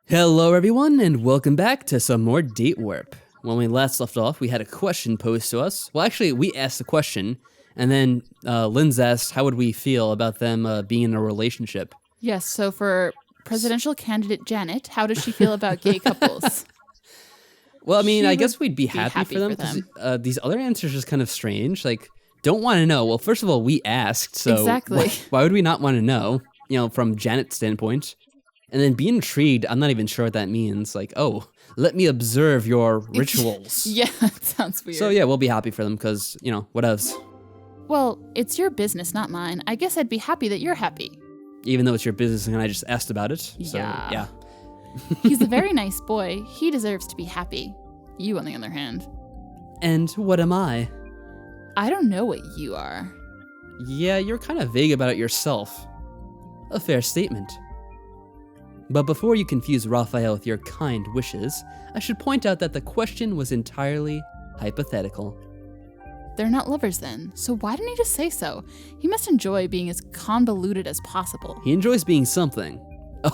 Hello everyone, and welcome back to some more Date Warp. When we last left off, we had a question posed to us. Well, actually, we asked a question, and then Linds asked how would we feel about them being in a relationship. Yes, so for presidential candidate Janet, how does she feel about gay couples? Well, I mean, I guess would we'd be happy for them, 'cause, these other answers are just kind of strange. Like, don't want to know. Well, first of all, we asked, so Exactly. why would we not want to know, from Janet's standpoint? And then be intrigued, I'm not even sure what that means. Like, oh, let me observe your rituals. Yeah, that sounds weird. So yeah, we'll be happy for them because, what else? Well, it's your business, not mine. I guess I'd be happy that you're happy. Even though it's your business and I just asked about it. So, yeah. He's a very nice boy. He deserves to be happy. You, on the other hand. And what am I? I don't know what you are. Yeah, you're kind of vague about it yourself. A fair statement. But before you confuse Raphael with your kind wishes, I should point out that the question was entirely hypothetical. They're not lovers then, so why didn't he just say so? He must enjoy being as convoluted as possible. He enjoys being something.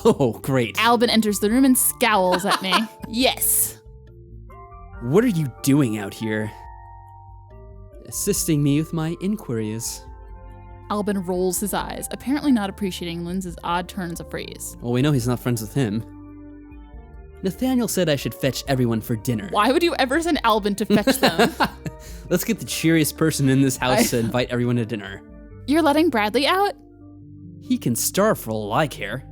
Oh, great. Albin enters the room and scowls at me. Yes. What are you doing out here? Assisting me with my inquiries. Albin rolls his eyes, apparently not appreciating Linds's odd turns of phrase. Well, we know he's not friends with him. Nathaniel said I should fetch everyone for dinner. Why would you ever send Albin to fetch them? Let's get the cheeriest person in this house to invite everyone to dinner. You're letting Bradley out? He can starve for all I care.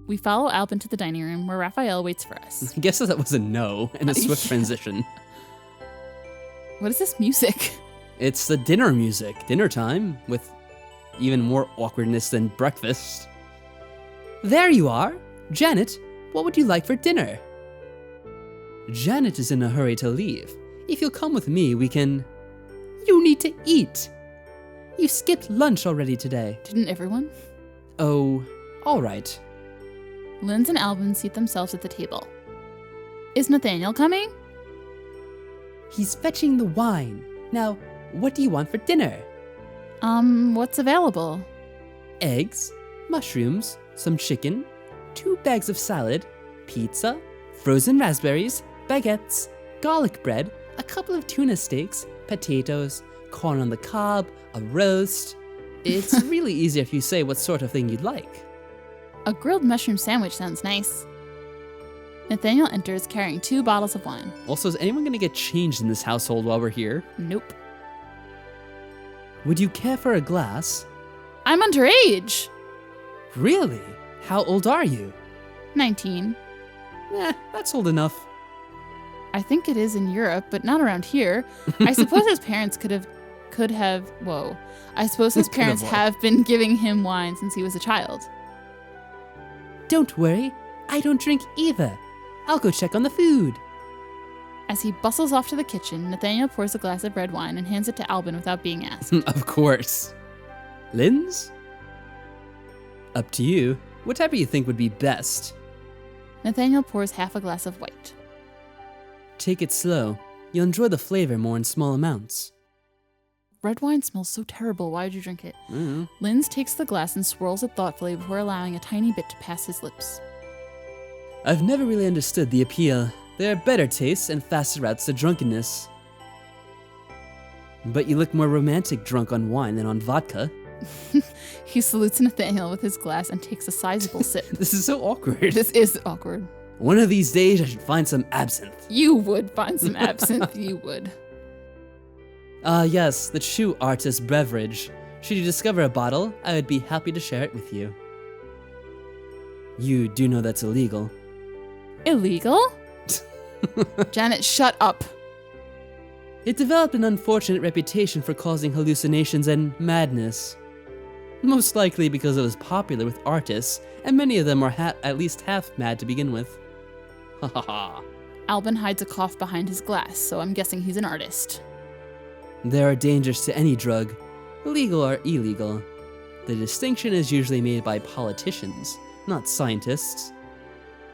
We follow Albin to the dining room where Raphael waits for us. I guess that was a no and a swift transition. What is this music? It's the dinner music. Dinner time with even more awkwardness than breakfast. There you are. Janet, what would you like for dinner? Janet is in a hurry to leave. If you'll come with me, we can... You need to eat. You skipped lunch already today. Didn't everyone? Oh, all right. Linds and Albin seat themselves at the table. Is Nathaniel coming? He's fetching the wine. Now, what do you want for dinner? What's available? Eggs, mushrooms, some chicken, 2 bags of salad, pizza, frozen raspberries, baguettes, garlic bread, a couple of tuna steaks, potatoes, corn on the cob, a roast. It's really easy if you say what sort of thing you'd like. A grilled mushroom sandwich sounds nice. Nathaniel enters carrying 2 bottles of wine. Also, is anyone gonna get changed in this household while we're here? Nope. Would you care for a glass? I'm underage! Really? How old are you? 19. That's old enough. I think it is in Europe, but not around here. I suppose his parents I suppose his parents have been giving him wine since he was a child. Don't worry, I don't drink either. I'll go check on the food. As he bustles off to the kitchen, Nathaniel pours a glass of red wine and hands it to Albin without being asked. Of course. Linds? Up to you. Whatever you think would be best. Nathaniel pours half a glass of white. Take it slow. You'll enjoy the flavor more in small amounts. Red wine smells so terrible. Why would you drink it? Linds takes the glass and swirls it thoughtfully before allowing a tiny bit to pass his lips. I've never really understood the appeal. There are better tastes and faster routes to drunkenness. But you look more romantic drunk on wine than on vodka. He salutes Nathaniel with his glass and takes a sizable sip. This is so awkward. This is awkward. One of these days I should find some absinthe. You would find some absinthe, you would. Yes, the true artist Beverage. Should you discover a bottle, I would be happy to share it with you. You do know that's illegal. Illegal? Janet, shut up. It developed an unfortunate reputation for causing hallucinations and madness. Most likely because it was popular with artists, and many of them are at least half mad to begin with. Ha ha ha. Albin hides a cough behind his glass, so I'm guessing he's an artist. There are dangers to any drug, legal or illegal. The distinction is usually made by politicians, not scientists.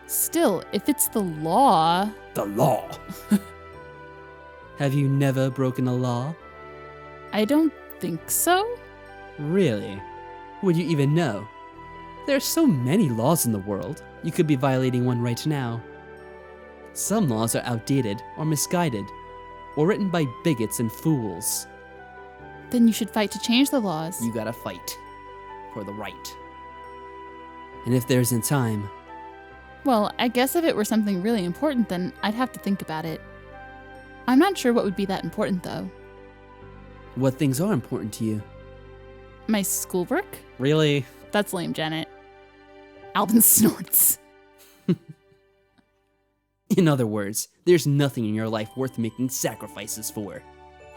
Still, if it's the law... The law! Have you never broken a law? I don't think so. Really? Would you even know? There are so many laws in the world. You could be violating one right now. Some laws are outdated or misguided, or written by bigots and fools. Then you should fight to change the laws. You gotta fight for the right. And if there isn't time, Well, I guess if it were something really important, then I'd have to think about it. I'm not sure what would be that important, though. what things are important to you? My schoolwork? Really? That's lame, Janet. Alvin snorts. In other words, there's nothing in your life worth making sacrifices for.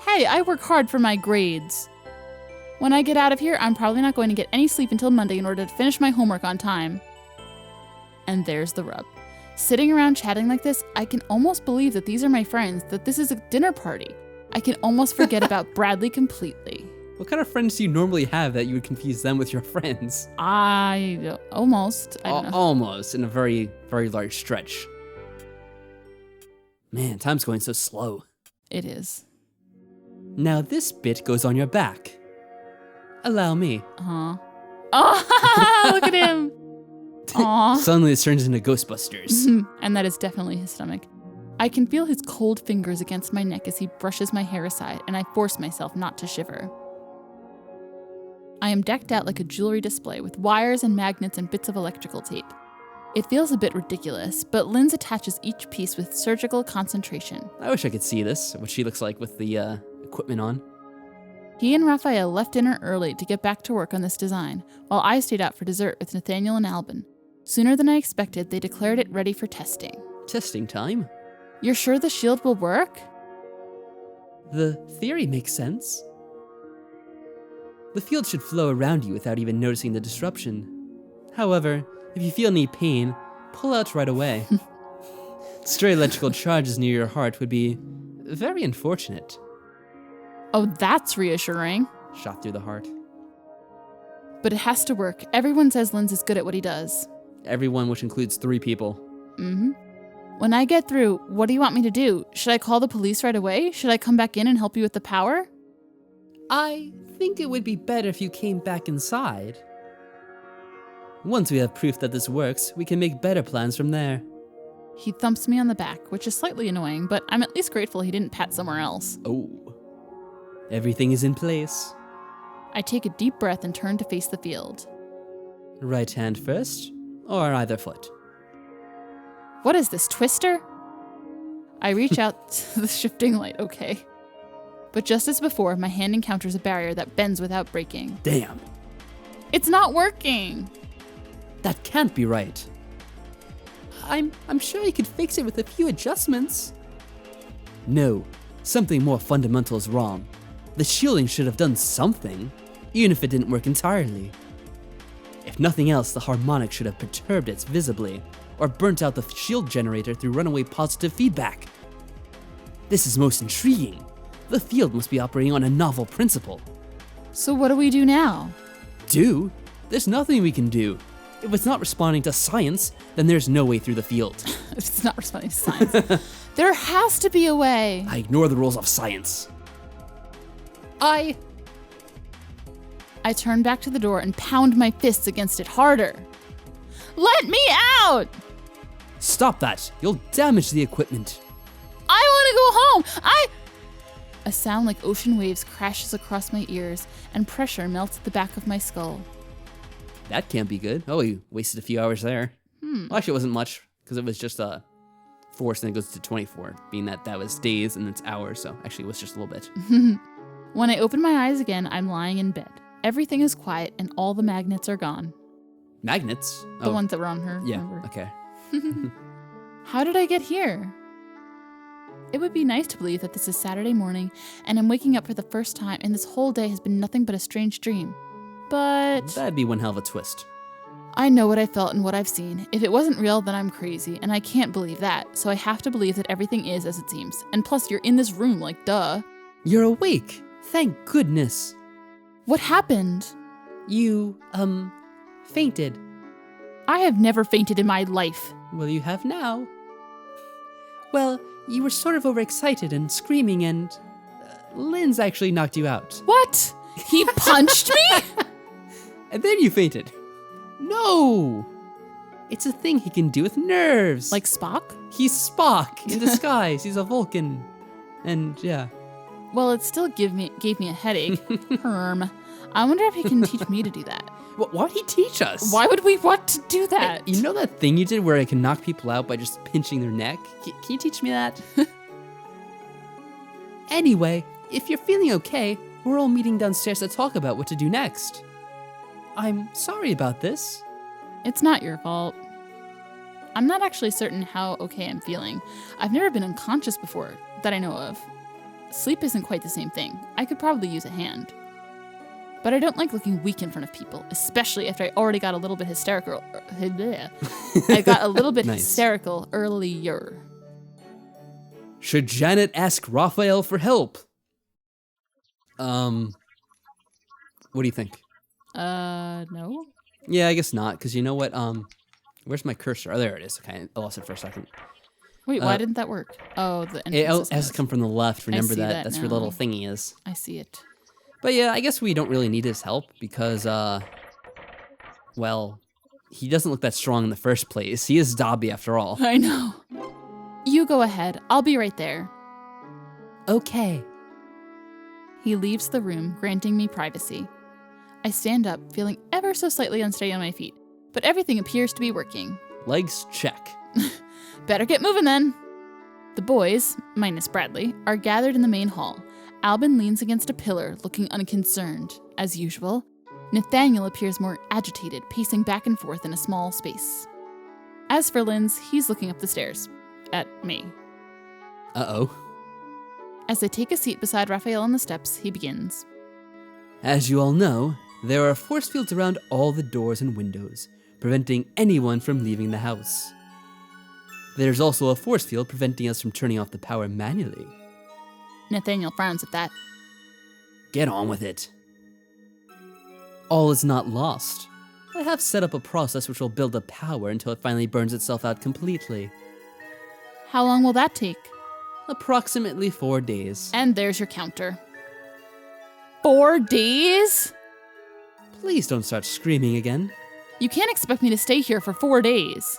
Hey, I work hard for my grades. When I get out of here, I'm probably not going to get any sleep until Monday in order to finish my homework on time. And there's the rub. Sitting around chatting like this, I can almost believe that these are my friends, that this is a dinner party. I can almost forget about Bradley completely. What kind of friends do you normally have that you would confuse them with your friends? I don't know. Almost, in a very, very large stretch. Man, time's going so slow. It is. Now this bit goes on your back. Allow me. Oh, look at him. Aw. Suddenly this turns into Ghostbusters. And that is definitely his stomach. I can feel his cold fingers against my neck as he brushes my hair aside, and I force myself not to shiver. I am decked out like a jewelry display with wires and magnets and bits of electrical tape. It feels a bit ridiculous, but Linds attaches each piece with surgical concentration. I wish I could see this, what she looks like with the equipment on. He and Raphael left dinner early to get back to work on this design, while I stayed out for dessert with Nathaniel and Albin. Sooner than I expected, they declared it ready for testing. Testing time? You're sure the shield will work? The theory makes sense. The field should flow around you without even noticing the disruption. However, if you feel any pain, pull out right away. Stray electrical charges near your heart would be very unfortunate. Oh, that's reassuring. Shot through the heart. But it has to work. Everyone says Linds is good at what he does. Everyone, which includes 3 people. Mm-hmm. When I get through, what do you want me to do? Should I call the police right away? Should I come back in and help you with the power? I think it would be better if you came back inside. Once we have proof that this works, we can make better plans from there. He thumps me on the back, which is slightly annoying, but I'm at least grateful he didn't pat somewhere else. Oh. Everything is in place. I take a deep breath and turn to face the field. Right hand first, or either foot. What is this, Twister? I reach out to the shifting light, okay. But just as before, my hand encounters a barrier that bends without breaking. Damn. It's not working! That can't be right. I'm sure you could fix it with a few adjustments. No, something more fundamental is wrong. The shielding should have done something, even if it didn't work entirely. If nothing else, the harmonic should have perturbed it visibly, or burnt out the shield generator through runaway positive feedback. This is most intriguing. The field must be operating on a novel principle. So what do we do now? Do? There's nothing we can do. If it's not responding to science, then there's no way through the field. If it's not responding to science. There has to be a way. I ignore the rules of science. I turn back to the door and pound my fists against it harder. Let me out! Stop that. You'll damage the equipment. I want to go home. A sound like ocean waves crashes across my ears, and pressure melts at the back of my skull. That can't be good. Oh, you wasted a few hours there. Well, actually, it wasn't much, because it was just 4, and then it goes to 24, being that was days and it's hours, so actually it was just a little bit. When I open my eyes again, I'm lying in bed. Everything is quiet, and all the magnets are gone. Magnets? The ones that were on her. Yeah, remember? okay. How did I get here? It would be nice to believe that this is Saturday morning, and I'm waking up for the first time, and this whole day has been nothing but a strange dream. But That'd be one hell of a twist. I know what I felt and what I've seen. If it wasn't real, then I'm crazy, and I can't believe that, so I have to believe that everything is as it seems. And plus, you're in this room, like, duh. You're awake. Thank goodness. What happened? You, fainted. I have never fainted in my life. Well, you have now. Well, you were sort of overexcited and screaming, and Linds actually knocked you out. What? He punched me? And then you fainted. No! It's a thing he can do with nerves. Like Spock? He's Spock in disguise. He's a Vulcan. And yeah. Well, it still gave me a headache. Herm. I wonder if he can teach me to do that. Why would he teach us? Why would we want to do that? Hey, you know that thing you did where I can knock people out by just pinching their neck? Can you teach me that? Anyway, if you're feeling okay, we're all meeting downstairs to talk about what to do next. I'm sorry about this. It's not your fault. I'm not actually certain how okay I'm feeling. I've never been unconscious before, that I know of. Sleep isn't quite the same thing. I could probably use a hand. But I don't like looking weak in front of people, especially after I already got a little bit hysterical. I got a little bit Nice. hysterical earlier. Should Janet ask Raphael for help? What do you think? No? Yeah, I guess not, because you know what, where's my cursor? Oh, there it is. Okay, I lost it for a second. Wait, why didn't that work? Oh, the It entrance has to come from the left, remember see that. that That's where now. the little thingy is. I see it. But yeah, I guess we don't really need his help, because, well, he doesn't look that strong in the first place. He is Dobby after all. I know. You go ahead. I'll be right there. Okay. He leaves the room, granting me privacy. I stand up, feeling ever so slightly unsteady on my feet, but everything appears to be working. Legs check. Better get moving then. The boys, minus Bradley, are gathered in the main hall. Albin leans against a pillar, looking unconcerned. As usual, Nathaniel appears more agitated, pacing back and forth in a small space. As for Linds, he's looking up the stairs. At me. Uh-oh. As I take a seat beside Raphael on the steps, he begins. As you all know, there are force fields around all the doors and windows, preventing anyone from leaving the house. There's also a force field preventing us from turning off the power manually. Nathaniel frowns at that. Get on with it. All is not lost. I have set up a process which will build up power until it finally burns itself out completely. How long will that take? Approximately 4 days. And there's your counter. 4 days? Please don't start screaming again. You can't expect me to stay here for 4 days.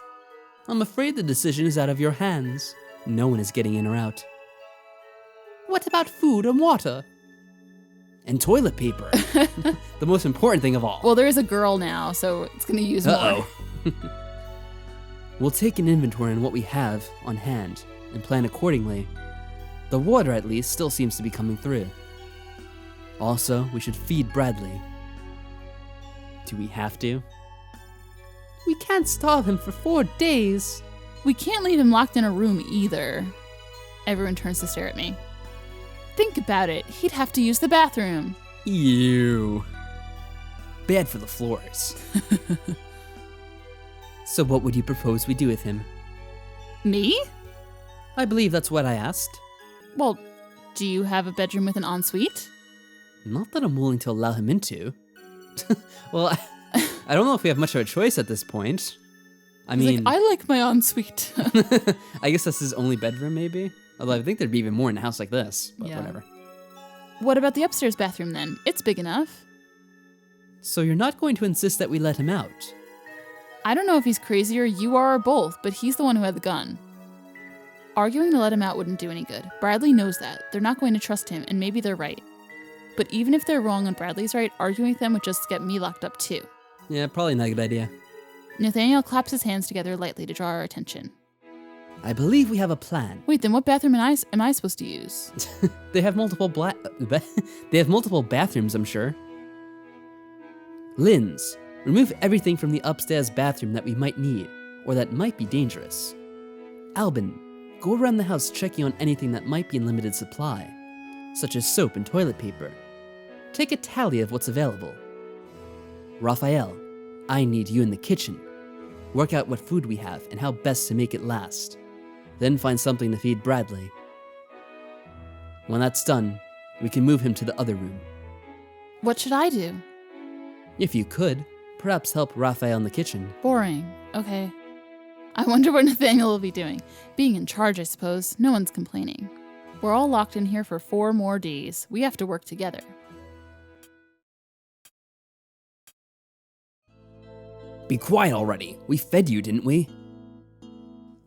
I'm afraid the decision is out of your hands. No one is getting in or out. What about food and water? And toilet paper. The most important thing of all. Well, there is a girl now, so it's gonna use more. Uh-oh. We'll take an inventory on what we have on hand and plan accordingly. The water, at least, still seems to be coming through. Also, we should feed Bradley. Do we have to? We can't starve him for 4 days. We can't leave him locked in a room either. Everyone turns to stare at me. Think about it. He'd have to use the bathroom. Ew. Bad for the floors. So what would you propose we do with him? Me? I believe that's what I asked. Well, do you have a bedroom with an ensuite? Not that I'm willing to allow him into. Well, I don't know if we have much of a choice at this point. I He's mean, like, I like my ensuite. I guess that's his only bedroom, maybe? Although I think there'd be even more in a house like this, but Yeah. whatever. What about the upstairs bathroom then? It's big enough. So you're not going to insist that we let him out? I don't know if he's crazy or you are or both, but he's the one who had the gun. Arguing to let him out wouldn't do any good. Bradley knows that. They're not going to trust him, and maybe they're right. But even if they're wrong and Bradley's right, arguing with them would just get me locked up too. Yeah, probably not a good idea. Nathaniel claps his hands together lightly to draw our attention. I believe we have a plan. Wait, then what bathroom am I supposed to use? They have multiple they have multiple bathrooms, I'm sure. Linds, remove everything from the upstairs bathroom that we might need, or that might be dangerous. Albin, go around the house checking on anything that might be in limited supply, such as soap and toilet paper. Take a tally of what's available. Raphael, I need you in the kitchen. Work out what food we have and how best to make it last. Then find something to feed Bradley. When that's done, we can move him to the other room. What should I do? If you could, perhaps help Raphael in the kitchen. Boring. Okay. I wonder what Nathaniel will be doing. Being in charge, I suppose. No one's complaining. We're all locked in here for 4 more days. We have to work together. Be quiet already. We fed you, didn't we?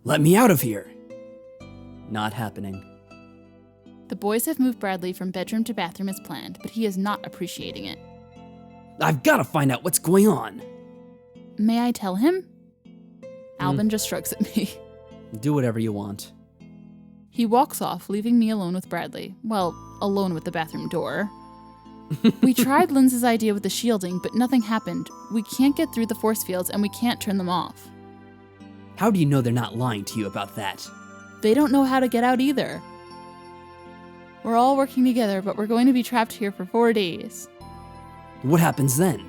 Let me out of here. Not happening. The boys have moved Bradley from bedroom to bathroom as planned, but he is not appreciating it. I've got to find out what's going on. May I tell him? Albin just shrugs at me. Do whatever you want. He walks off, leaving me alone with Bradley. Well, alone with the bathroom door. We tried Linds's idea with the shielding, but nothing happened. We can't get through the force fields, and we can't turn them off. How do you know they're not lying to you about that? They don't know how to get out either. We're all working together, but we're going to be trapped here for 4 days. What happens then?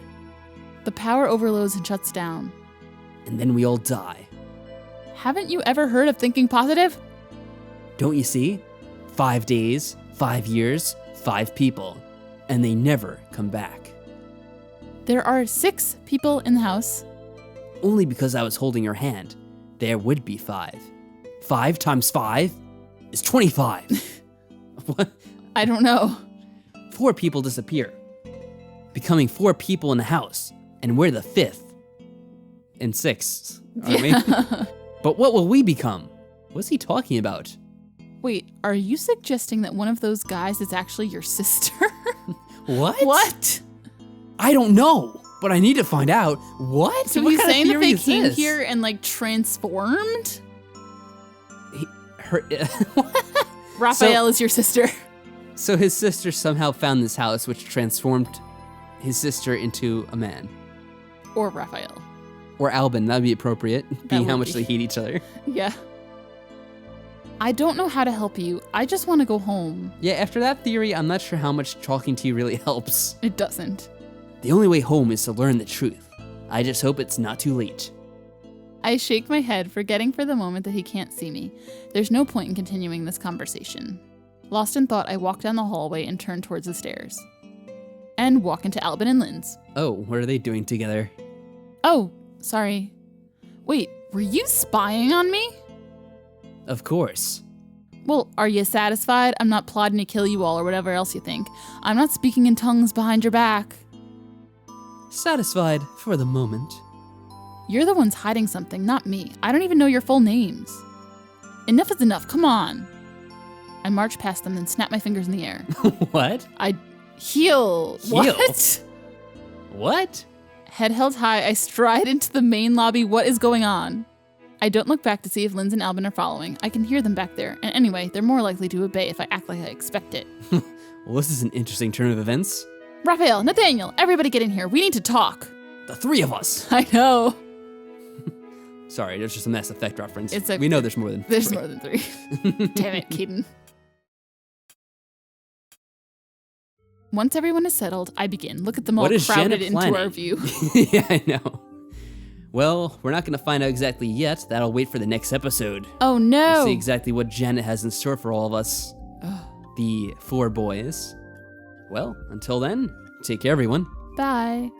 The power overloads and shuts down. And then we all die. Haven't you ever heard of thinking positive? Don't you see? 5 days, 5 years, 5 people. And they never come back. There are 6 people in the house. Only because I was holding your hand. There would be 5. 5 times 5 is 25. What? I don't know. 4 people disappear, becoming 4 people in the house, and we're the 5th. And 6th, aren't we? But what will we become? What's he talking about? Wait, are you suggesting that one of those guys is actually your sister? What? What? I don't know, but I need to find out. What? So what he's kind of saying that theory they is came this? here and like transformed? Raphael is your sister. So his sister somehow found this house, which transformed his sister into a man. Or Raphael. Or Albin, that'd be appropriate, being how would much be. they hate each other. Yeah. I don't know how to help you. I just want to go home. Yeah, after that theory, I'm not sure how much talking to you really helps. It doesn't. The only way home is to learn the truth. I just hope it's not too late. I shake my head, forgetting for the moment that he can't see me. There's no point in continuing this conversation. Lost in thought, I walk down the hallway and turn towards the stairs. And walk into Albin and Linds. Oh, what are they doing together? Oh, sorry. Wait, were you spying on me? Of course. Well, are you satisfied? I'm not plotting to kill you all or whatever else you think. I'm not speaking in tongues behind your back. Satisfied for the moment. You're the ones hiding something, not me. I don't even know your full names. Enough is enough, come on. I march past them, then snap my fingers in the air. What? I heal. Heal? What? What? Head held high, I stride into the main lobby. What is going on? I don't look back to see if Linds and Albin are following. I can hear them back there. And anyway, they're more likely to obey if I act like I expect it. Well, this is an interesting turn of events. Raphael, Nathaniel, everybody get in here. We need to talk. The 3 of us. I know. Sorry, there's just a Mass Effect reference. It's okay. We know there's more than 3. There's more than 3. Damn it, Keaton. Once everyone is settled, I begin. Look at them all What is crowded Janet into planning? our view. Yeah, I know. Well, we're not going to find out exactly yet. That'll wait for the next episode. Oh no! We'll see exactly what Janet has in store for all of us. The 4 boys. Well, until then, take care, everyone. Bye.